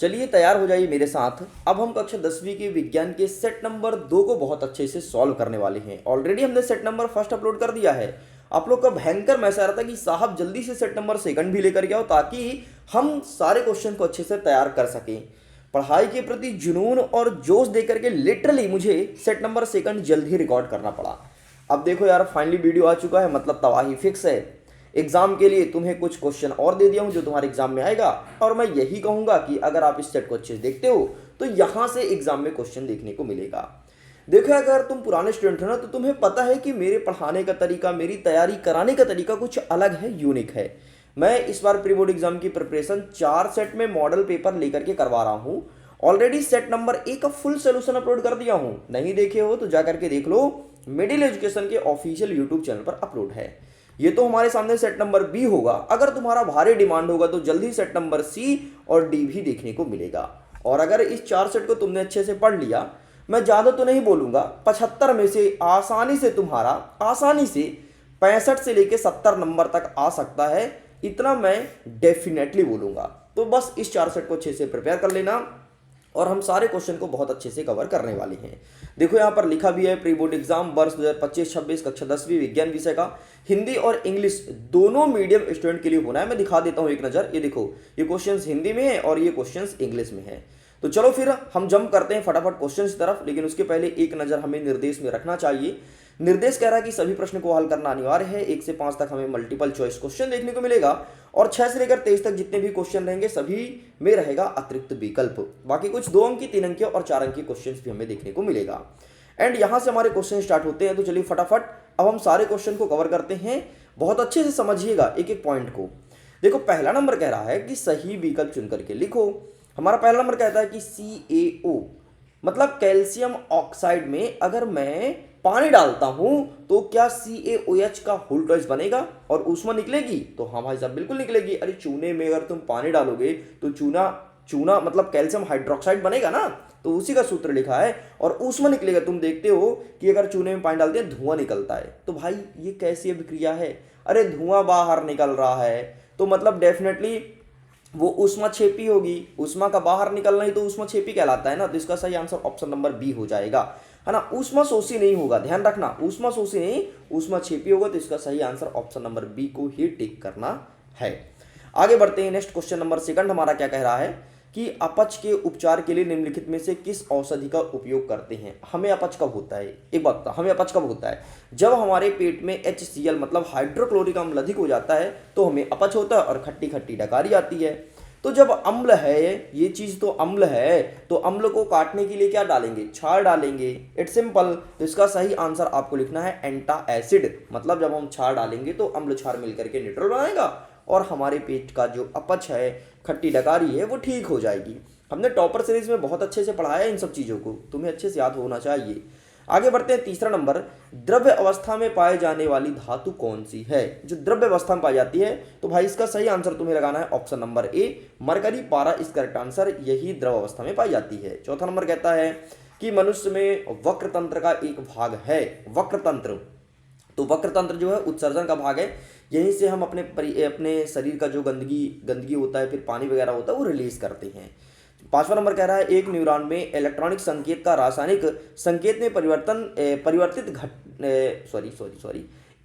चलिए तैयार हो जाइए मेरे साथ। अब हम कक्षा 10वीं के विज्ञान के सेट नंबर 2 को बहुत अच्छे से सॉल्व करने वाले हैं। ऑलरेडी हमने सेट नंबर फर्स्ट अपलोड कर दिया है। आप लोग का भयंकर मैसेज आ रहा था कि साहब जल्दी से सेट नंबर सेकंड भी लेकर के आओ ताकि हम सारे क्वेश्चन को अच्छे से तैयार कर सकें। पढ़ाई के प्रति जुनून और जोश देकर के लिटरली मुझे सेट नंबर सेकंड जल्द ही रिकॉर्ड करना पड़ा। अब देखो यार, फाइनली वीडियो आ चुका है, मतलब तबाही फिक्स है। एग्जाम के लिए तुम्हें कुछ क्वेश्चन और दे दिया हूं जो तुम्हारे एग्जाम में आएगा, और मैं यही कहूंगा कि अगर आप इस सेट को अच्छे से देखते हो तो यहां से एग्जाम में क्वेश्चन देखने को मिलेगा। देखो, अगर तुम पुराने स्टूडेंट हो ना तो तुम्हें पता है कि मेरे पढ़ाने का तरीका, मेरी तैयारी कराने का तरीका कुछ अलग है, यूनिक है। मैं इस बार प्री बोर्ड एग्जाम की प्रिपरेशन 4 सेट में मॉडल पेपर लेकर के करवा रहा हूं। ऑलरेडी सेट नंबर 1 का फुल सोल्यूशन अपलोड कर दिया हूं, नहीं देखे हो तो जाकर के देख लो। मिडिल एजुकेशन के ऑफिशियल यूट्यूब चैनल पर अपलोड है। ये तो हमारे सामने सेट नंबर बी होगा। अगर तुम्हारा भारी डिमांड होगा तो जल्दी सेट नंबर सी और डी भी देखने को मिलेगा। और अगर इस 4 सेट को तुमने अच्छे से पढ़ लिया, मैं ज़्यादा तो नहीं बोलूँगा, 75 में से आसानी से तुम्हारा, आसानी से 65 से लेके 70 नंबर तक आ सकता है, इतना मैं डेफिनेटली बोलूँगा। तो बस इस 4 सेट को अच्छे से प्रिपेयर कर लेना और हम सारे क्वेश्चन को बहुत अच्छे से कवर करने वाले हैं। देखो यहाँ पर लिखा भी है, प्री बोर्ड एग्जाम वर्ष 2025-26 कक्षा 10वीं विज्ञान विषय का हिंदी और इंग्लिश दोनों मीडियम स्टूडेंट के लिए होना है। मैं दिखा देता हूँ एक नज़र। ये देखो, ये क्वेश्चंस हिंदी में है और ये क्वेश्चंस इंग्लिश में है। तो चलो फिर हम जंप करते हैं फटाफट क्वेश्चन की तरफ, लेकिन उसके पहले एक नज़र हमें निर्देश में रखना चाहिए। निर्देश कह रहा है कि सभी प्रश्न को हल करना अनिवार्य है। 1 से 5 तक हमें मल्टीपल चॉइस क्वेश्चन देखने को मिलेगा और 6 से लेकर 23 तक जितने भी क्वेश्चन रहेंगे सभी में रहेगा अतिरिक्त विकल्प। बाकी कुछ 2 अंक की, 3 अंक की और 4 अंक की क्वेश्चन भी हमें देखने को मिलेगा। एंड यहां से हमारे क्वेश्चन स्टार्ट होते हैं। तो चलिए फटाफट अब हम सारे क्वेश्चन को कवर करते हैं। बहुत अच्छे से समझिएगा एक एक पॉइंट को। देखो, पहला नंबर कह रहा है कि सही विकल्प चुन करके लिखो। हमारा पहला नंबर कहता है कि CaO मतलब कैल्शियम ऑक्साइड में अगर मैं पानी डालता हूं तो क्या CaOH का होल ट्वाइस बनेगा और ऊष्मा निकलेगी? तो हाँ भाई साहब, बिल्कुल निकलेगी। अरे चूने में अगर तुम पानी डालोगे तो चूना चूना मतलब कैल्शियम हाइड्रोक्साइड बनेगा ना, तो उसी का सूत्र लिखा है और ऊष्मा निकलेगा। तुम देखते हो कि अगर चूने में पानी डालते हैं धुआं निकलता है। तो भाई ये कैसी अभिक्रिया है? अरे धुआं बाहर निकल रहा है तो मतलब डेफिनेटली वो ऊष्मा छेपी होगी। ऊष्मा का बाहर निकलना ही तो ऊष्मा छेपी कहलाता है ना। तो इसका सही आंसर ऑप्शन नंबर बी हो जाएगा, है ना। ऊष्मा शोषी नहीं होगा, ध्यान रखना, ऊष्मा शोषी नहीं, ऊष्मा छेपी होगा। तो इसका सही आंसर ऑप्शन नंबर बी को ही टिक करना है। आगे बढ़ते हैं। नेक्स्ट क्वेश्चन नंबर सेकंड हमारा क्या कह रहा है कि अपच के उपचार के लिए निम्नलिखित में से किस औषधि का उपयोग करते हैं? हमें अपच कब होता है? एक बात बता, हमें अपच कब होता है? जब हमारे पेट में HCl मतलब हाइड्रोक्लोरिक अम्ल अधिक हो जाता है तो हमें अपच होता है और खट्टी खट्टी डकारी आती है। तो जब अम्ल है, ये चीज तो अम्ल है, तो अम्ल को काटने के लिए क्या डालेंगे? क्षार डालेंगे। It's simple. तो इसका सही आंसर आपको लिखना है एंटा एसिड। मतलब जब हम क्षार डालेंगे तो अम्ल क्षार मिलकर के न्यूट्रल बनाएगा और हमारे पेट का जो अपच है, खट्टी डकारी है, वो ठीक हो जाएगी। हमने टॉपर सीरीज में बहुत अच्छे से पढ़ाया है इन सब चीज़ों को, तुम्हें अच्छे से याद होना चाहिए। आगे बढ़ते हैं। तीसरा नंबर, द्रव्य अवस्था में पाए जाने वाली धातु कौन सी है? जो द्रव्य अवस्था में पाई जाती है, तो भाई इसका सही आंसर तुम्हें लगाना है ऑप्शन नंबर ए, मरकरी पारा इस करेक्ट आंसर। यही द्रव अवस्था में पाई जाती है। चौथा नंबर कहता है कि मनुष्य में वक्र तंत्र का एक भाग है। वक्र तंत्र, तो वक्र तंत्र जो है उत्सर्जन का भाग है। यहीं से हम अपने शरीर का जो गंदगी होता है, फिर पानी वगैरह होता है, वो रिलीज करते हैं। पांचवा नंबर कह रहा है एक न्यूरॉन में इलेक्ट्रॉनिक संकेत का रासायनिक संकेत में परिवर्तित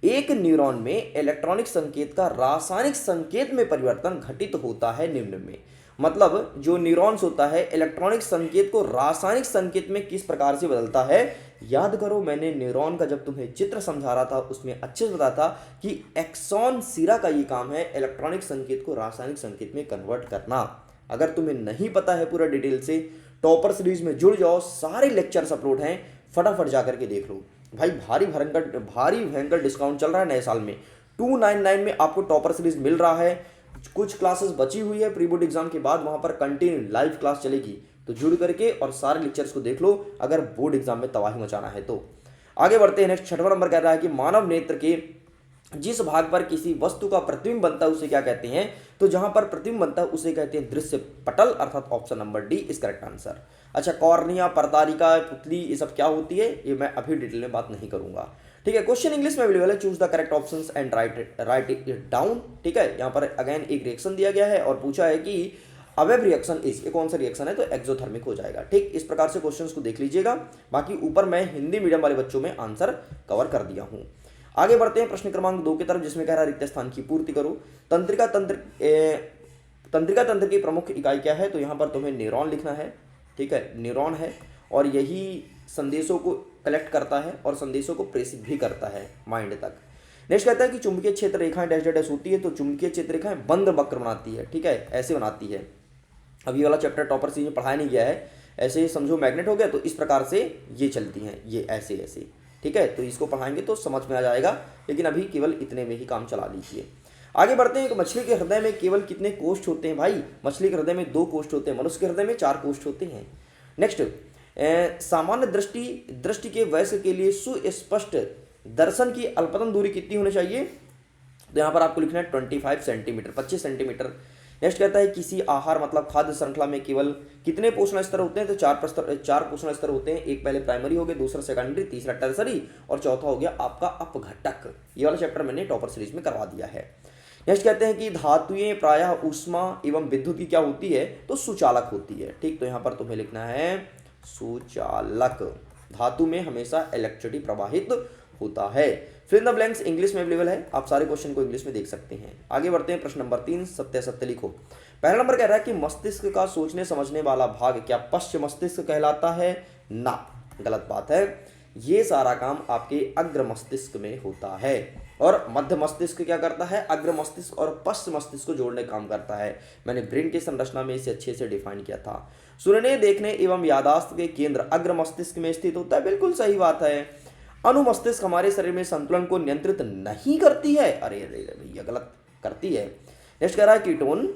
एक न्यूरॉन में इलेक्ट्रॉनिक संकेत का रासायनिक संकेत में परिवर्तन घटित होता है निम्न में। मतलब जो न्यूरॉन्स होता है इलेक्ट्रॉनिक संकेत को रासायनिक संकेत में किस प्रकार से बदलता है? याद करो, मैंने न्यूरॉन का जब तुम्हें चित्र समझा रहा था उसमें अच्छे से बताया था कि एक्सॉन सिरा का ये काम है इलेक्ट्रॉनिक संकेत को रासायनिक संकेत में कन्वर्ट करना। अगर तुम्हें नहीं पता है पूरा डिटेल से, टॉपर सीरीज में जुड़ जाओ, सारे लेक्चर्स अपलोड हैं, फटाफट जाकर के देख लो भाई। भारी भयंकर डिस्काउंट चल रहा है नए साल में। 299 में आपको टॉपर सीरीज मिल रहा है। कुछ क्लासेस बची हुई है प्री बोर्ड एग्जाम के बाद, वहां पर कंटिन्यू लाइव क्लास चलेगी। तो जुड़ करके और सारे लेक्चर्स को देख लो अगर बोर्ड एग्जाम में तबाही मचाना है तो। आगे बढ़ते हैं। नेक्स्ट छठवां नंबर कह रहा है कि मानव नेत्र के जिस भाग पर किसी वस्तु का प्रतिबिंब बनता है उसे क्या कहते हैं? तो जहां पर प्रतिबिंब बनता है उसे कहते हैं दृश्य पटल, अर्थात option number D is correct answer. अच्छा, कॉर्निया, परतारिका, पुतली, ये सब क्या होती है ये मैं अभी डिटेल में बात नहीं करूंगा। ठीक है, क्वेश्चन इंग्लिश में अवेलेबल है। Choose the correct options and right it down. ठीक है, यहाँ पर अगेन एक रिएक्शन दिया गया है और पूछा है कि अवेब रिएक्शन इज, ये कौन सा रिएक्शन है, तो एक्सोथर्मिक हो जाएगा। ठीक, इस प्रकार से क्वेश्चंस को देख लीजिएगा। बाकी ऊपर मैं हिंदी मीडियम वाले बच्चों में आंसर कवर कर दिया हूँ। आगे बढ़ते हैं प्रश्न क्रमांक 2 की तरफ, जिसमें कह रहा है रिक्त स्थान की पूर्ति करो। तंत्रिका तंत्र की प्रमुख इकाई क्या है, तो यहाँ पर तुम्हें न्यूरॉन लिखना है। ठीक है, न्यूरॉन है और यही संदेशों को कलेक्ट करता है और संदेशों को प्रेषित भी करता है माइंड तक। नेक्स्ट कहता है कि चुंबकीय क्षेत्र रेखाएं डैश डैश होती है, तो चुंबकीय क्षेत्र रेखाएं बंद वक्र बनाती है। ठीक है, ऐसे बनाती है। अभी वाला चैप्टर टॉपर सीरीज में पढ़ाया नहीं गया है, ऐसे समझो मैग्नेट हो गया तो इस प्रकार से ये चलती हैं, ये ऐसे ऐसे। ठीक है, तो इसको पढ़ाएंगे तो समझ में आ जाएगा, लेकिन अभी केवल इतने में ही काम चला लीजिए। आगे बढ़ते हैं कि मछली के हृदय में केवल कितने कोष्ठ होते हैं। भाई मछली के हृदय में 2 कोष्ठ होते हैं, मनुष्य के हृदय में 4 कोष्ठ होते हैं। नेक्स्ट, सामान्य दृष्टि के वयस्क के लिए सुस्पष्ट दर्शन की अल्पतम दूरी कितनी होनी चाहिए, तो यहाँ पर आपको लिखना है 25 सेंटीमीटर, 25 सेंटीमीटर। नेक्स्ट कहता है किसी आहार मतलब खाद्य श्रृंखला में केवल कितने पोषण स्तर होते हैं, तो 4 पोषण स्तर होते हैं। एक पहले प्राइमरी हो गया, दूसरा सेकेंडरी, तीसरा टर्सरी और चौथा हो गया आपका अपघटक। ये वाला चैप्टर मैंने टॉपर सीरीज में करवा दिया है। नेक्स्ट कहते हैं कि धातुएं प्रायः ऊष्मा एवं विद्युत की क्या होती है, तो सुचालक होती है। ठीक, तो यहाँ पर तुम्हें लिखना है सुचालक। धातु में हमेशा इलेक्ट्रिसिटी प्रवाहित होता है। फिल द ब्लैंक्स इंग्लिश में अवेलेबल है, आप सारे क्वेश्चन को इंग्लिश में देख सकते हैं। आगे बढ़ते हैं प्रश्न नंबर 3, सत्य सत्य लिखो। पहला नंबर कह रहा है कि मस्तिष्क का सोचने समझने वाला भाग क्या पश्च मस्तिष्क कहलाता है, ना, गलत बात है। ये सारा काम आपके अग्र मस्तिष्क में होता है और मध्य मस्तिष्क क्या करता है, अग्र मस्तिष्क और पश्च मस्तिष्क को जोड़ने का काम करता है। मैंने ब्रेन की संरचना में इसे अच्छे से डिफाइन किया था। सुनने देखने एवं यादाश्त के केंद्र अग्र मस्तिष्क में स्थित होता है, बिल्कुल सही बात है। अनुमस्तिष्क हमारे शरीर में संतुलन को नियंत्रित नहीं करती है, अरे अरे भैया गलत करती है। नेक्स्ट कह रहा है कीटोन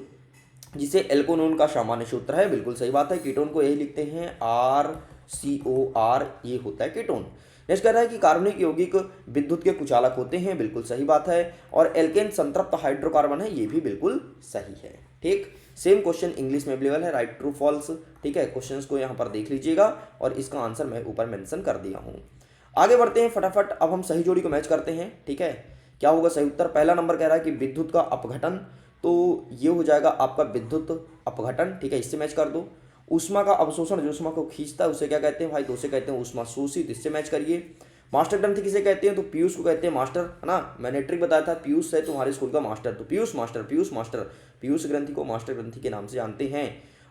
जिसे एल्कोनोन का सामान्य सूत्र है, बिल्कुल सही बात है। कीटोन को यही लिखते हैं RCOR, ये होता है कीटोन। नेक्स्ट कह रहा है कि कार्बनिक यौगिक विद्युत के कुचालक होते हैं, बिल्कुल सही बात है। और एल्केन संतृप्त हाइड्रोकार्बन है, ये भी बिल्कुल सही है। ठीक, सेम क्वेश्चन इंग्लिश में अवेलेबल है, राइट ट्रू फॉल्स। ठीक है, क्वेश्चंस को यहाँ पर देख लीजिएगा और इसका आंसर मैं ऊपर मेंशन कर दिया हूँ। आगे बढ़ते हैं फटाफट, अब हम सही जोड़ी को मैच करते हैं। ठीक है, क्या होगा सही उत्तर। पहला नंबर कह रहा है कि विद्युत का अपघटन, तो ये हो जाएगा आपका विद्युत अपघटन। ठीक है, इससे मैच कर दो। ऊष्मा का अवशोषण, जो ऊष्मा को खींचता है उसे क्या कहते हैं भाई, तो उसे कहते हैं ऊष्मा शोषित, इससे मैच करिए। मास्टर ग्रंथि किसे कहते हैं, तो पीयूष को कहते हैं मास्टर, है ना। मैंने ट्रिक बताया था, पीयूष है तुम्हारे स्कूल का मास्टर, तो पीयूष मास्टर, पीयूष मास्टर, पीयूष ग्रंथि को मास्टर ग्रंथि के नाम से जानते हैं।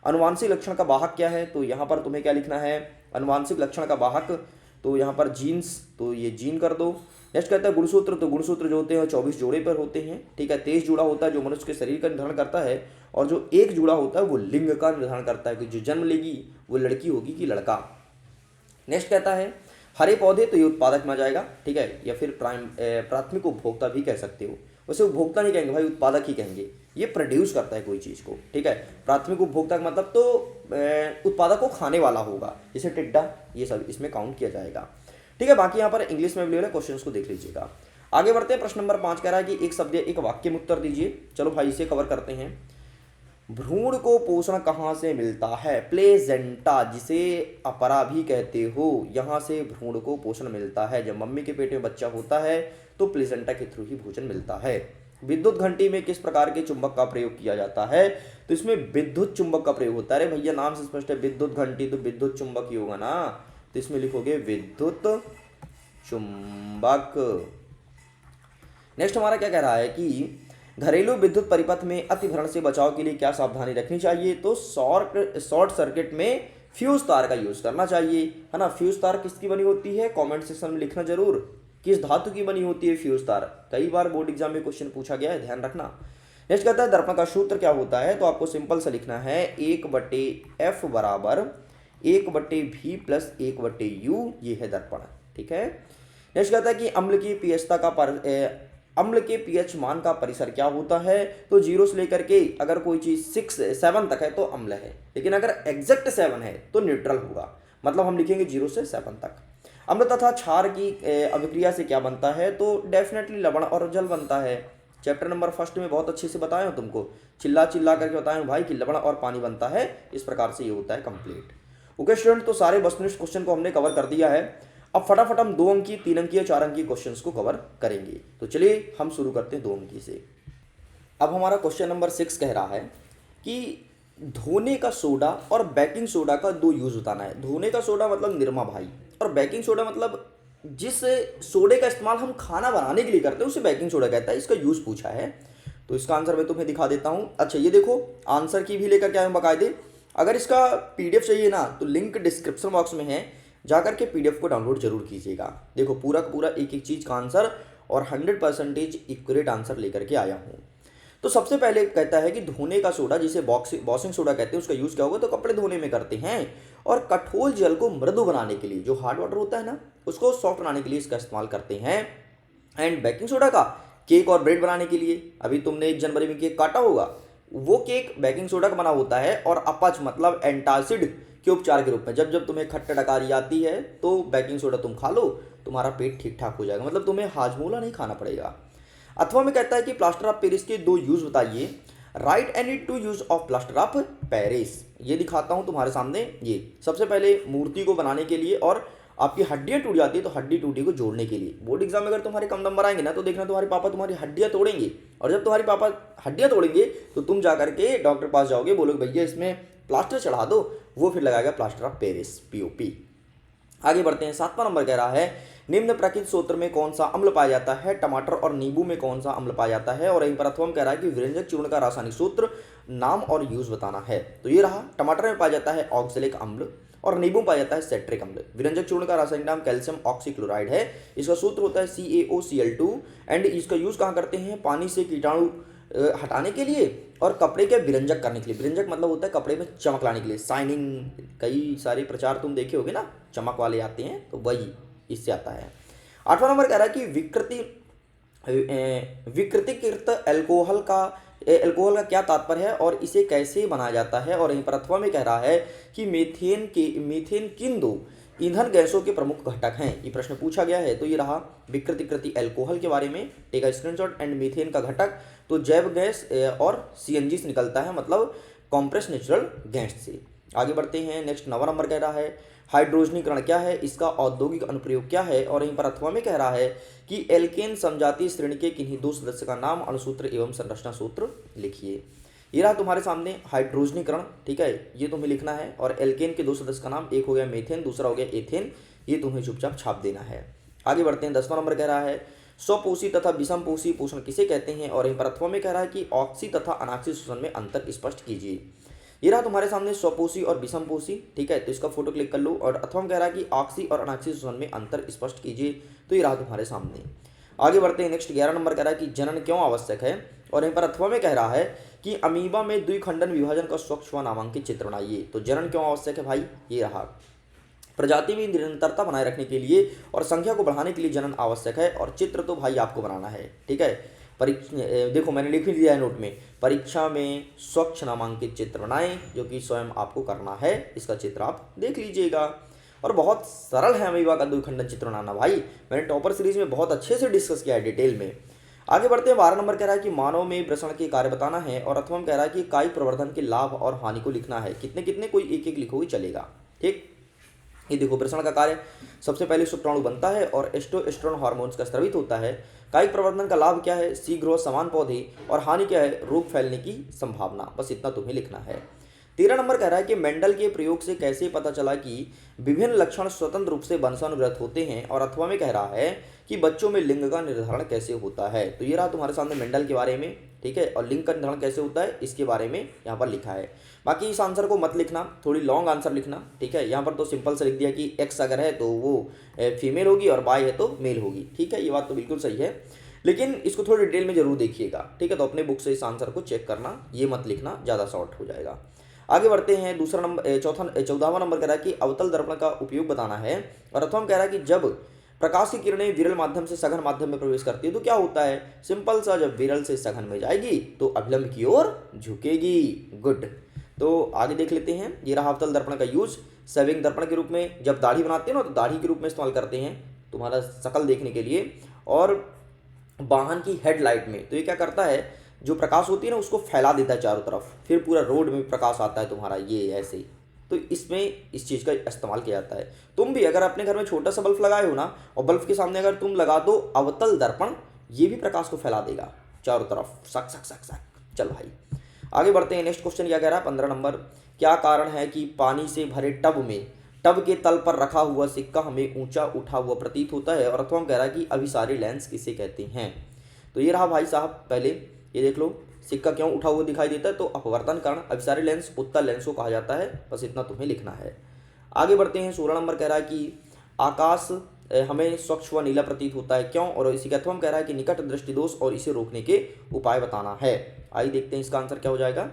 अनुवांशिक लक्षण का वाहक क्या है, तो यहाँ पर तुम्हें क्या लिखना है, अनुवांशिक लक्षण का वाहक, तो यहाँ पर जीन्स, तो ये जीन कर दो। नेक्स्ट कहता है गुणसूत्र, तो गुणसूत्र जो होते हैं 24 जोड़े पर होते हैं। ठीक है, 23 जुड़ा होता है जो मनुष्य के शरीर का निर्धारण करता है, और जो एक जुड़ा होता है वो लिंग का निर्धारण करता है कि जो जन्म लेगी वो लड़की होगी कि लड़का। नेक्स्ट कहता है हरे पौधे, तो ये उत्पादक में आ जाएगा। ठीक है, या फिर प्राथमिक उपभोक्ता भी कह सकते हो, वैसे उपभोक्ता नहीं कहेंगे भाई, उत्पादक ही कहेंगे। ये प्रोड्यूस करता है कोई चीज़ को। ठीक है, प्राथमिक उपभोक्ता का मतलब तो उत्पादक को खाने वाला होगा, जैसे टिड्डा, ये सब इसमें काउंट किया जाएगा। ठीक है, बाकी यहाँ पर इंग्लिश में अवेलेबल है, क्वेश्चंस को देख लीजिएगा। आगे बढ़ते हैं, प्रश्न नंबर 5 कह रहा है कि एक शब्द एक वाक्य में उत्तर दीजिए। चलो भाई इसे कवर करते हैं। भ्रूण को पोषण कहाँ से मिलता है, प्लेजेंटा, जिसे अपरा भी कहते हो, यहाँ से भ्रूण को पोषण मिलता है। जब मम्मी के पेट में बच्चा होता है तो प्लेजेंटा के थ्रू ही भोजन मिलता है। विद्युत घंटी में किस प्रकार के चुंबक का प्रयोग किया जाता है, तो इसमें विद्युत चुंबक का प्रयोग होता है। अरे भैया नाम से स्पष्ट है, विद्युत घंटी तो विद्युत चुंबक ही होगा ना, तो इसमें लिखोगे विद्युत चुंबक। नेक्स्ट हमारा क्या कह रहा है कि घरेलू विद्युत परिपथ में अतिभरण से बचाव के लिए क्या सावधानी रखनी चाहिए, तो शॉर्ट सर्किट में फ्यूज तार का यूज करना चाहिए, है ना। फ्यूज तार किसकी बनी होती है, कमेंट सेक्शन में लिखना जरूर, किस धातु की बनी होती है फ्यूज तार। कई बार बोर्ड एग्जाम में क्वेश्चन पूछा गया है, ध्यान रखना। नेक्स्ट कहता है दर्पण का सूत्र क्या होता है, तो आपको सिंपल सा लिखना है 1/f बराबर 1/v प्लस 1/u, ये है दर्पण। ठीक है, नेक्स्ट कहता है कि अम्ल के पीएच मान का परिसर क्या होता है, तो 0 से लेकर के अगर कोई चीज 7 तक है तो अम्ल है, लेकिन अगर एग्जैक्ट 7 है तो न्यूट्रल होगा, मतलब हम लिखेंगे 0 से 7 तक। अम्ल तथा क्षार की अभिक्रिया से क्या बनता है, तो डेफिनेटली लवण और जल बनता है। चैप्टर नंबर 1 में बहुत अच्छे से बताया हूँ तुमको, चिल्ला चिल्ला करके बताया हूँ भाई कि लवण और पानी बनता है, इस प्रकार से ये होता है कंप्लीट। ओके स्टूडेंट, तो सारे वस्तुनिष्ठ क्वेश्चन को हमने कवर कर दिया है। अब फटाफट हम 2 अंकीय, 3 अंकीय, 4 अंकीय क्वेश्चंस को कवर करेंगे। तो चलिए हम शुरू करते हैं 2 अंकीय से। अब हमारा क्वेश्चन नंबर 6 कह रहा है कि धोने का सोडा और बेकिंग सोडा का दो यूज़ बताना है। धोने का सोडा मतलब निरमा भाई, और बेकिंग सोडा मतलब जिस सोडे का इस्तेमाल हम खाना बनाने के लिए करते हैं उसे बेकिंग सोडा कहता है। इसका यूज़ पूछा है, तो इसका आंसर मैं तुम्हें दिखा देता हूँ। अच्छा ये देखो, आंसर की भी लेकर के आए हैं बाकायदे। अगर इसका पीडीएफ चाहिए ना तो लिंक डिस्क्रिप्शन बॉक्स में है, जाकर के पीडीएफ को डाउनलोड जरूर कीजिएगा। देखो पूरा का पूरा एक एक चीज़ का आंसर और 100% एक्यूरेट आंसर लेकर के आया हूँ। तो सबसे पहले कहता है कि धोने का सोडा, जिसे वॉशिंग सोडा कहते हैं, उसका यूज़ क्या होगा, तो कपड़े धोने में करते हैं। और कठोर जल को मृदु बनाने के लिए, जो हार्ड वाटर होता है ना उसको सॉफ्ट बनाने के लिए इसका इस्तेमाल करते हैं। एंड बेकिंग सोडा का केक और ब्रेड बनाने के लिए। अभी तुमने 1 जनवरी में केक काटा होगा, वो केक बेकिंग सोडा का बना होता है। और अपच मतलब एंटासिड के उपचार के रूप में, जब जब तुम्हें खट्टा डकारी आती है तो बेकिंग सोडा तुम खा लो, तुम्हारा पेट ठीक ठाक हो जाएगा, मतलब तुम्हें हाजमोला नहीं खाना पड़ेगा। अथवा में कहता है कि प्लास्टर ऑफ पेरिस के दो यूज बताइए। Right any two use of plaster of Paris. ये दिखाता हूं तुम्हारे सामने। ये सबसे पहले मूर्ति को बनाने के लिए, और आपकी हड्डियां टूट जाती है तो हड्डी टूटी को जोड़ने के लिए। बोर्ड एग्जाम में अगर तुम्हारे कम नंबर आएंगे ना तो देखना तुम्हारे पापा तुम्हारी हड्डियां तोड़ेंगे, और जब तुम्हारे पापा हड्डियां तोड़ेंगे तो तुम जाकर के डॉक्टर पास जाओगे, बोलोगे भैया इसमें प्लास्टर चढ़ा दो, वो फिर लगाएगा प्लास्टर ऑफ पेरिस, पीओपी। आगे बढ़ते हैं। 7वां नंबर कह रहा है निम्न प्रकृत सूत्र में कौन सा अम्ल पाया जाता है। टमाटर और नींबू में कौन सा अम्ल पाया जाता है। और यहीं पर अथवा कह रहा है कि व्यंजक चूर्ण का रासायनिक सूत्र, नाम और यूज बताना है। तो ये रहा, टमाटर में पाया जाता है ऑक्सैलिक अम्ल और नींबू में पाया जाता है सेट्रिक अम्ल। व्यंजक चूर्ण का रासायनिक नाम कैल्शियम ऑक्सीक्लोराइड है। इसका सूत्र होता है CaOCl2। एंड इसका यूज कहाँ करते हैं, पानी से कीटाणु हटाने के लिए और कपड़े के विरंजक करने के लिए। विरंजक मतलब होता है कपड़े में चमक लाने के लिए, शाइनिंग। कई सारे प्रचार तुम देखे होगे ना, चमक वाले आते हैं, तो वही इससे आता है। 8वां नंबर कह रहा है कि विकृतिकृत एल्कोहल का क्या तात्पर्य है और इसे कैसे बनाया जाता है। और यहीं पर अथवा में कह रहा है कि मीथेन किन दो ईंधन गैसों के प्रमुख घटक हैं। ये प्रश्न पूछा गया है। तो ये रहा विकृतिकृत एल्कोहल के बारे में, take a screenshot. And methane का घटक तो जैव गैस और सीएनजी से निकलता है, मतलब कॉम्प्रेस नेचुरल गैस से। आगे बढ़ते हैं। नेक्स्ट 9वां नंबर कह रहा है हाइड्रोजनीकरण क्या है, इसका औद्योगिक अनुप्रयोग क्या है। और यहीं पर अथवा में कह रहा है कि एल्केन समजातीय श्रेणी के किन्हीं दो सदस्य का नाम, अणुसूत्र एवं संरचना सूत्र लिखिए। ये रहा तुम्हारे सामने हाइड्रोजनीकरण, ठीक है, ये तुम्हें लिखना है। और एल्केन के दो सदस्य का नाम, एक हो गया मीथेन, दूसरा हो गया एथेन, ये तुम्हें चुपचाप छाप देना है। आगे बढ़ते हैं। 10वां नंबर कह रहा है स्वपोषी तथा विषमपोषी पोषण किसे कहते हैं। और यहीं पर अथवा में कह रहा है कि ऑक्सी तथा अनाक्सी शोषण में अंतर स्पष्ट कीजिए। ये रहा तुम्हारे सामने स्वपोषी और विषमपोषी, ठीक है, तो इसका फोटो क्लिक कर लो। और अथवा में कह रहा है कि ऑक्सी और अनाक्सी शोषण में अंतर स्पष्ट कीजिए, तो ये रहा तुम्हारे सामने। आगे बढ़ते हैं। नेक्स्ट 11 नंबर कह रहा है कि जनन क्यों आवश्यक है। और यहीं पर अथवा में कह रहा है कि अमीबा में द्विखंडन विभाजन का स्वच्छ व नामांकित चित्र बनाइए। तो जनन क्यों आवश्यक है भाई, ये रहा प्रजाति में निरंतरता बनाए रखने के लिए और संख्या को बढ़ाने के लिए जनन आवश्यक है। और चित्र तो भाई आपको बनाना है, ठीक है। परीक्षा देखो मैंने लिख भी दिया है नोट में, परीक्षा में स्वच्छ नामांकित चित्र बनाएं, जो कि स्वयं आपको करना है। इसका चित्र आप देख लीजिएगा। और बहुत सरल है अमीबा का द्विखंडन चित्र बनाना भाई, मैंने टॉपर सीरीज में बहुत अच्छे से डिस्कस किया है डिटेल में। आगे बढ़ते हैं। 12 नंबर कह रहा है कि मानव में वृषण के कार्य बताना है। और अथवा कह रहा है कि कायिक प्रवर्धन के लाभ और हानि को लिखना है। कितने कितने, कोई एक एक लिखोगे चलेगा, ठीक। ये देखो वृषण का कार्य, सबसे पहले शुक्राणु बनता है और एस्ट्रोस्टेरोन हार्मोन्स का स्रावित होता है। कायिक प्रवर्धन का लाभ क्या है, शीघ्र और समान पौधे। और हानि क्या है, रोग फैलने की संभावना। बस इतना तुम्हें लिखना है। 13 नंबर कह रहा है कि मेंडल के प्रयोग से कैसे पता चला कि विभिन्न लक्षण स्वतंत्र रूप से वंशानुगत होते हैं। और अथवा में कह रहा है कि बच्चों में लिंग का निर्धारण कैसे होता है। तो ये रहा तुम्हारे सामने मेंडल के बारे में, ठीक है, और लिंग का निर्धारण कैसे होता है इसके बारे में यहाँ पर लिखा है। बाकी इस आंसर को मत लिखना, थोड़ी लॉन्ग आंसर लिखना, ठीक है। यहाँ पर तो सिंपल से लिख दिया कि एक्स अगर है तो वो फीमेल होगी और वाई है तो मेल होगी, ठीक है। ये बात तो बिल्कुल सही है, लेकिन इसको थोड़ी डिटेल में जरूर देखिएगा, ठीक है। तो अपने बुक से इस आंसर को चेक करना, ये मत लिखना, ज़्यादा शॉर्ट हो जाएगा। आगे बढ़ते हैं। 14वां नंबर कह रहा है कि अवतल दर्पण का उपयोग बताना है। और अथवा कह रहा है कि जब प्रकाश की किरणें विरल माध्यम से सघन माध्यम में प्रवेश करती है तो क्या होता है, सिंपल सा, जब विरल से सघन में जाएगी तो अभिलंब की ओर झुकेगी। गुड। तो आगे देख लेते हैं। ये रहा अवतल दर्पण का यूज सेविंग दर्पण के रूप में, जब दाढ़ी बनाते हैं ना तो दाढ़ी के रूप में इस्तेमाल करते हैं तुम्हारा शकल देखने के लिए। और वाहन की हेडलाइट में तो ये क्या करता है, जो प्रकाश होती है ना उसको फैला देता है चारों तरफ, फिर पूरा रोड में प्रकाश आता है तुम्हारा, ये ऐसे। तो इसमें इस चीज़ का इस्तेमाल किया जाता है। तुम भी अगर अपने घर में छोटा सा बल्ब लगाए हो ना, और बल्ब के सामने अगर तुम लगा दो अवतल दर्पण, ये भी प्रकाश को फैला देगा चारों तरफ, सक सक सक सक। चल भाई आगे बढ़ते हैं, नेक्स्ट क्वेश्चन क्या कह रहा है 15 नंबर, क्या कारण है कि पानी से भरे टब के तल पर रखा हुआ सिक्का हमें ऊंचा उठा हुआ प्रतीत होता है, और अथवा हम कह रहा है कि अभिसारी लेंस किसे कहते हैं। तो ये रहा भाई साहब, पहले ये देख लो सिक्का क्यों उठा हुआ दिखाई देता है, तो अपवर्तन कारण, अभिसारी लेंस उत्तल लेंस को कहा जाता है, बस इतना तुम्हें लिखना है। आगे बढ़ते हैं, 16 नंबर कह रहा है कि आकाश हमें स्वच्छ व नीला प्रतीत होता है क्यों, और इसी का अथवा हम कह रहा है कि निकट दृष्टि दोष और इसे रोकने के उपाय बताना है। आइए देखते हैं इसका आंसर क्या हो जाएगा।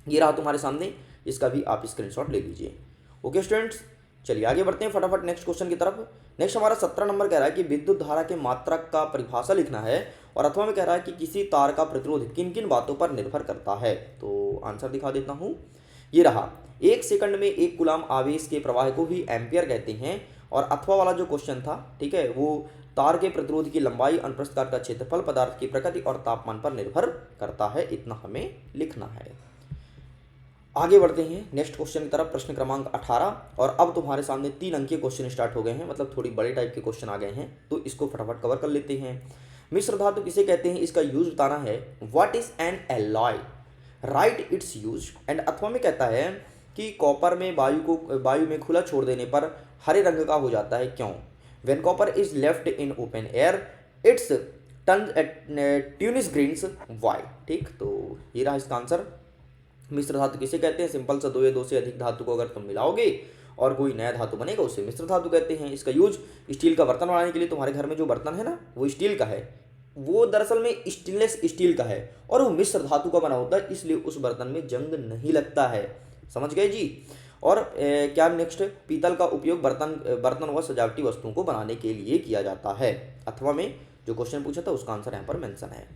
ये रहा तुम्हारे सामने, इसका भी आप स्क्रीनशॉट ले लीजिए। ओके स्टूडेंट्स, चलिए आगे बढ़ते हैं फटाफट नेक्स्ट क्वेश्चन की तरफ। नेक्स्ट हमारा 17 नंबर कह रहा है कि विद्युत धारा के मात्रक का परिभाषा लिखना है, और अथवा में कह रहा है कि किसी तार का प्रतिरोध किन किन बातों पर निर्भर करता है। तो आंसर दिखा देता हूँ, ये रहा, 1 सेकंड में 1 कूलाम आवेश के प्रवाह को ही एम्पियर कहते हैं, और अथवा वाला जो क्वेश्चन था, ठीक है, वो तार के प्रतिरोध की लंबाई, अनुप्रस्थ काट का क्षेत्रफल, पदार्थ की प्रकृति और तापमान पर निर्भर करता है, इतना हमें लिखना है। आगे बढ़ते हैं नेक्स्ट क्वेश्चन की तरफ, प्रश्न क्रमांक 18, और अब तुम्हारे सामने 3 अंक के क्वेश्चन स्टार्ट हो गए हैं, मतलब थोड़ी बड़े टाइप के क्वेश्चन आ गए हैं, तो इसको फटाफट कवर कर लेते हैं। मिश्र धातु किसे कहते हैं, इसका यूज बताना है। What is an alloy, right it's use, and अथवा में कहता है कि कॉपर में वायु में खुला छोड़ देने पर हरे रंग का हो जाता है क्यों। When copper is left in open air it's turn ट्यूनिस ग्रीन्स वाई। ठीक, तो ये रहा इसका आंसर। मिश्र धातु किसे कहते हैं, सिंपल सा 2 या 2 से अधिक धातु को अगर तुम मिलाओगे और कोई नया धातु बनेगा उसे मिश्र धातु कहते हैं। इसका यूज स्टील का बर्तन बनाने के लिए, तुम्हारे घर में जो बर्तन है ना वो स्टील का है, वो दरअसल में स्टेनलेस स्टील का है और वो मिश्र धातु का बना होता है, इसलिए उस बर्तन में जंग नहीं लगता है। समझ गए जी। और क्या नेक्स्ट, पीतल का उपयोग बर्तन व सजावटी वस्तुओं को बनाने के लिए किया जाता है। अथवा में जो क्वेश्चन पूछा था उसका आंसर यहाँ पर मेंशन है।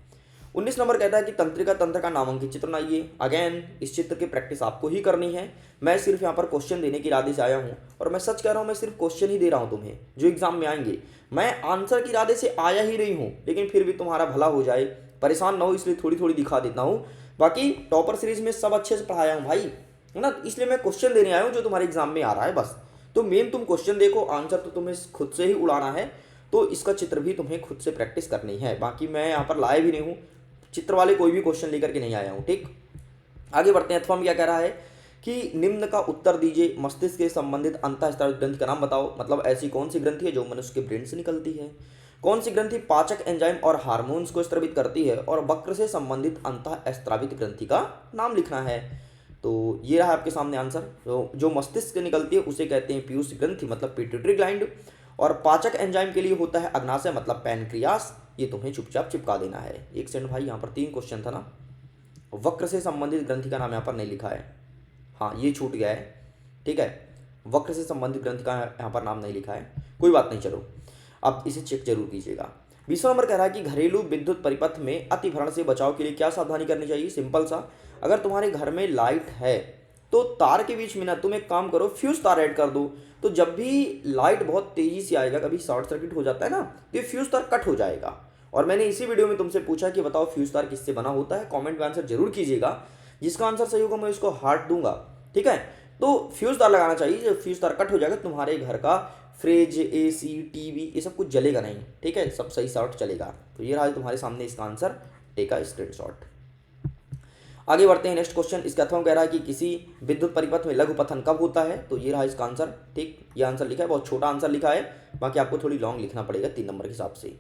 19 नंबर कहता है कि तंत्रिका तंत्र का नामांकित चित्र बनाइए। अगेन इस चित्र की प्रैक्टिस आपको ही करनी है, मैं सिर्फ यहाँ पर क्वेश्चन देने के इरादे से आया हूँ, और मैं सच कह रहा हूँ, मैं सिर्फ क्वेश्चन ही दे रहा हूँ तुम्हें जो एग्जाम में आएंगे। मैं आंसर के इरादे से आया ही नहीं हूँ, लेकिन फिर भी तुम्हारा भला हो जाए, परेशान ना हो, इसलिए थोड़ी थोड़ी दिखा देता हूँ। बाकी टॉपर सीरीज में सब अच्छे से पढ़ाया हूँ भाई, है ना, इसलिए मैं क्वेश्चन देने आया हूँ जो तुम्हारे एग्जाम में आ रहा है बस। तो मेन तुम क्वेश्चन देखो, आंसर तो तुम्हें खुद से ही उड़ाना है, तो इसका चित्र भी तुम्हें खुद से प्रैक्टिस करनी है। बाकी मैं यहाँ पर लाया भी नहीं हूँ, चित्र वाले कोई भी क्वेश्चन लेकर के नहीं आया हूँ। ठीक, आगे बढ़ते हैं। अथवा क्या कह रहा है कि निम्न का उत्तर दीजिए, मस्तिष्क के संबंधित अंतःस्रावित ग्रंथि का नाम बताओ। मतलब ऐसी कौन सी ग्रंथि है जो मनुष्य के ब्रेन से निकलती है, कौन सी ग्रंथि पाचक एंजाइम और हार्मोन्स को स्रावित करती है, और वक्र से संबंधित अंतःस्रावित ग्रंथि का नाम लिखना है। तो ये रहा आपके सामने आंसर। जो मस्तिष्क से निकलती है उसे कहते हैं पीयूष ग्रंथि, मतलब पिट्यूटरी ग्लैंड, और पाचक एंजाइम के लिए होता है अग्नाशय, मतलब पैनक्रियास। ये तुम्हें चुपचाप चिपका देना है। एक सेकंड भाई, यहाँ पर 3 क्वेश्चन था ना, वक्र से संबंधित ग्रंथि का नाम यहाँ पर नहीं लिखा है, हाँ ये छूट गया है। ठीक है, वक्र से संबंधित ग्रंथि का यहाँ पर नाम नहीं लिखा है, कोई बात नहीं, चलो अब इसे चेक जरूर कीजिएगा। 20वां नंबर कह रहा है कि घरेलू विद्युत परिपथ में अतिभरण से बचाव के लिए क्या सावधानी करनी चाहिए। सिंपल सा, अगर तुम्हारे घर में लाइट है तो तार के बीच में ना तुम एक काम करो, फ्यूज तार ऐड कर दो, तो जब भी लाइट बहुत तेजी से आएगा, कभी शॉर्ट सर्किट हो जाता है ना, तो ये फ्यूज तार कट हो जाएगा। और मैंने इसी वीडियो में तुमसे पूछा कि बताओ फ्यूज तार किससे बना होता है, कमेंट में आंसर जरूर कीजिएगा, जिसका आंसर सही होगा मैं इसको हार्ट दूंगा। ठीक है, तो फ्यूज तार लगाना चाहिए, जब फ्यूज तार कट हो जाएगा तुम्हारे घर का फ्रिज, एसी, टीवी ये सब कुछ जलेगा नहीं। ठीक है, सब सही शॉर्ट चलेगा। तो ये रहा तुम्हारे सामने इसका आंसर, टेक अ स्क्रीनशॉट। आगे बढ़ते हैं नेक्स्ट क्वेश्चन। इसका अथवा कह रहा है कि किसी विद्युत परिपथ में लघु पतन कब होता है। तो ये रहा इसका आंसर। ठीक, ये आंसर लिखा है, बहुत छोटा आंसर लिखा है, बाकी आपको थोड़ी लॉन्ग लिखना पड़ेगा 3 नंबर के हिसाब से।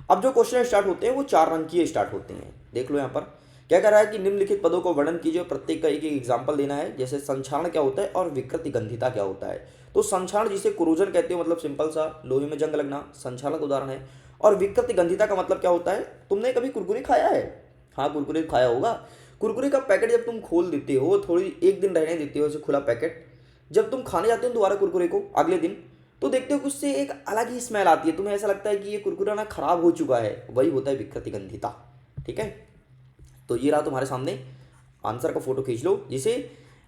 अब जो क्वेश्चन स्टार्ट होते हैं वो 4 अंक के स्टार्ट होते हैं। देख लो यहाँ पर क्या कह रहा है कि निम्नलिखित पदों को वर्णन कीजिए, प्रत्येक का एक एग्जाम्पल देना है। जैसे संक्षारण क्या होता है और विकृति गंधिता क्या होता है। तो संक्षारण जिसे कुरोजन कहते हो, मतलब सिंपल सा लोहे में जंग लगना संक्षारण का उदाहरण है। और विकृति गंधिता का मतलब क्या होता है, तुमने कभी कुरकुरे खाया है, हाँ कुरकुरे खाया होगा। कुरकुरे का पैकेट जब तुम खोल देते हो, थोड़ी एक दिन रहने देते हो ऐसे खुला पैकेट, जब तुम खाने जाते हो दोबारा कुरकुरे को अगले दिन, तो देखते हो कि उससे एक अलग ही स्मेल आती है, तुम्हें ऐसा लगता है कि ये कुरकुरा ना खराब हो चुका है, वही होता है विकृति गंधिता। ठीक है, तो ये रहा तुम्हारे सामने, आंसर का फोटो खींच लो, जिसे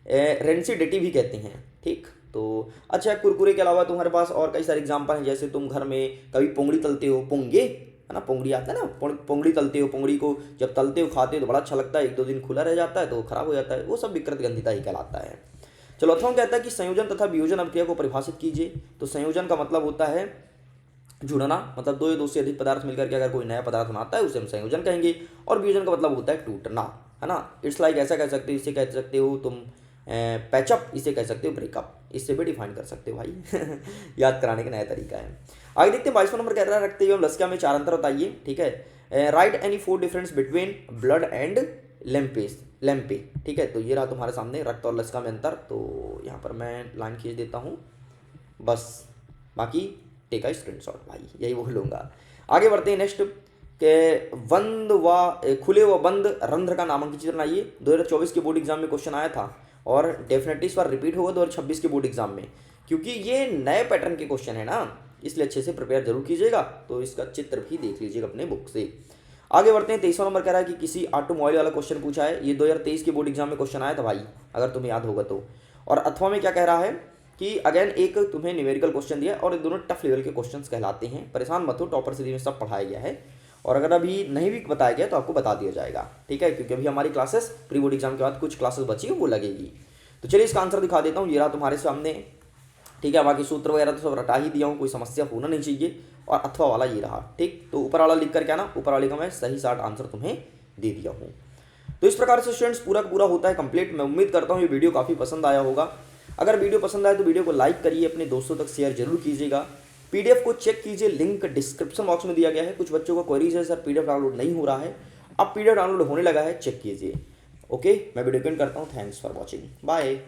रेंसिडिटी भी कहते हैं। ठीक, तो अच्छा, कुरकुरे के अलावा तुम्हारे पास और कई सारे एग्जाम्पल हैं। जैसे तुम घर में कभी पोंगड़ी तलते हो, पोंगे है ना, पोंगड़ी आता है ना, पोंगड़ी तलते हो, पोंगड़ी को जब तलते हो खाते हो तो बड़ा अच्छा लगता है, 1-2 दिन खुला रह जाता है तो खराब हो जाता है, वो सब विकृति गंधिता ही कहलाता है। चलो, अथवा कहता है कि संयोजन तथा वियोजन अभिक्रिया को परिभाषित कीजिए। तो संयोजन का मतलब होता है जुड़ना, मतलब 2 या 2 से अधिक पदार्थ मिलकर के अगर कोई नया पदार्थ बनाता है उसे हम संयोजन कहेंगे। और वियोजन का मतलब होता है टूटना, है ना। इट्स लाइक ऐसा कह सकते हो, इसे कह सकते हो तुम पैचअप, इसे कह सकते हो ब्रेकअप, इससे भी डिफाइन कर सकते हो भाई। याद कराने का नया तरीका है। आगे देखते हैं 22वां नंबर कह रहा है रखते हुए हम लस्का में 4 अंतर बताइए, ठीक है। Write any 4 difference between blood and lymph, ठीक है। तो ये रहा तुम्हारे सामने रक्त और लस्का में अंतर। तो यहाँ पर मैं लाइन खींच देता हूँ बस, बाकी टेक अ स्क्रीनशॉट भाई, यही बोलूँगा। आगे बढ़ते हैं नेक्स्ट के बंद व खुले व बंद रंध्र का नामांकित चित्र बनाइए। 2024 के बोर्ड एग्जाम में क्वेश्चन आया था और डेफिनेटली इस बार रिपीट होगा 2026 के बोर्ड एग्जाम में, क्योंकि ये नए पैटर्न के क्वेश्चन है ना, इसलिए अच्छे से प्रिपेयर जरूर कीजिएगा। तो इसका चित्र भी देख लीजिएगा अपने बुक से। आगे बढ़ते हैं 23वां नंबर कह रहा है कि किसी ऑटोमोबाइल वाला क्वेश्चन पूछा है। ये 2023 के बोर्ड एग्जाम में क्वेश्चन आया था भाई, अगर तुम्हें याद होगा तो। और अथवा में क्या कह रहा है कि अगेन एक तुम्हें न्यूमेरिकल क्वेश्चन दिया और ये दोनों टफ लेवल के क्वेश्चंस कहलाते हैं। परेशान मत हो, टॉपर सीरीज में सब पढ़ाया गया है, और अगर अभी नहीं भी बताया गया तो आपको बता दिया जाएगा, ठीक है, क्योंकि अभी हमारी क्लासेस प्री बोर्ड एग्जाम के बाद कुछ क्लासेस बची है वो लगेगी। तो चलिए इसका आंसर दिखा देता हूँ, ये रहा तुम्हारे सामने, ठीक है। बाकी सूत्र वगैरह तो सब रटा ही दिया हूँ, कोई समस्या होना नहीं चाहिए। और अथवा वाला ये रहा, ठीक। तो ऊपर वाला लिख कर क्या ना, ऊपर वाले का मैं सही 60 आंसर तुम्हें दे दिया हूँ। तो इस प्रकार से स्टूडेंट्स पूरा का पूरा होता है कंप्लीट। मैं उम्मीद करता हूँ ये वीडियो काफ़ी पसंद आया होगा। अगर वीडियो पसंद आए तो वीडियो को लाइक करिए, अपने दोस्तों तक शेयर जरूर कीजिएगा। पीडीएफ को चेक कीजिए, लिंक डिस्क्रिप्शन बॉक्स में दिया गया है। कुछ बच्चों को क्वेरीज है सर पीडीएफ डाउनलोड नहीं हो रहा है, अब पीडीएफ डाउनलोड होने लगा है, चेक कीजिए। ओके, मैं वीडियो एंड करता हूँ। Thanks for watching, bye.